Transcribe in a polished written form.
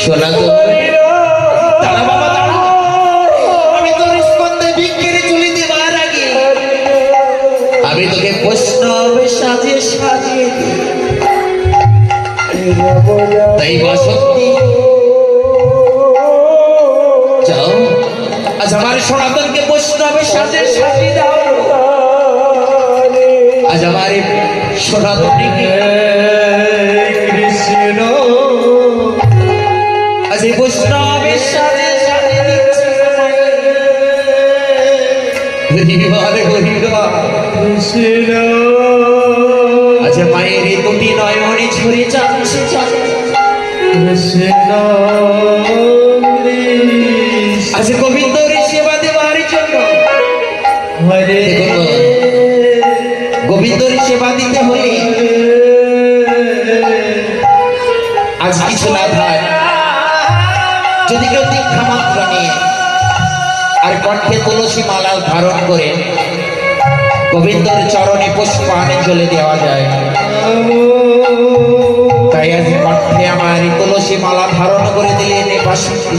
শোনা তো দাঁড়া বাবা দাঁড়া, আমি তোর স্কন্ধে ভিক্ষের চুলি দেবার আগে আমি তোকে বৈষ্ণবে সাজিয়ে সাজিয়ে দিই। তাই বাসন্তী যাও, আজ আমার সনাতনকে বৈষ্ণবে সাজিয়ে সাজিয়ে দাও। আজ আমার সনাতনীকে কৃষ্ণ আজ এই বৈষ্ণবের সাথে সাথে দিচ্ছে। কৃষ্ণ আজ মায়ের দুটি নয়নে ঝরে যাচ্ছে কৃষ্ণ। আজ গোবিন্দর সেবা দেওয়ার জন্য গোবিন্দর সেবা দিতে হলে আজ কিছু না থাক, যদি কেউ দীক্ষা মাত্র নিয়ে আর কণ্ঠে তুলসী মালা ধারণ করে গোবিন্দর চরণে পুষ্পাঞ্জলি দেওয়া যায়, তাই আজ কণ্ঠে আমার তুলসী মালা ধারণ করে দিলেন বাসন্তী।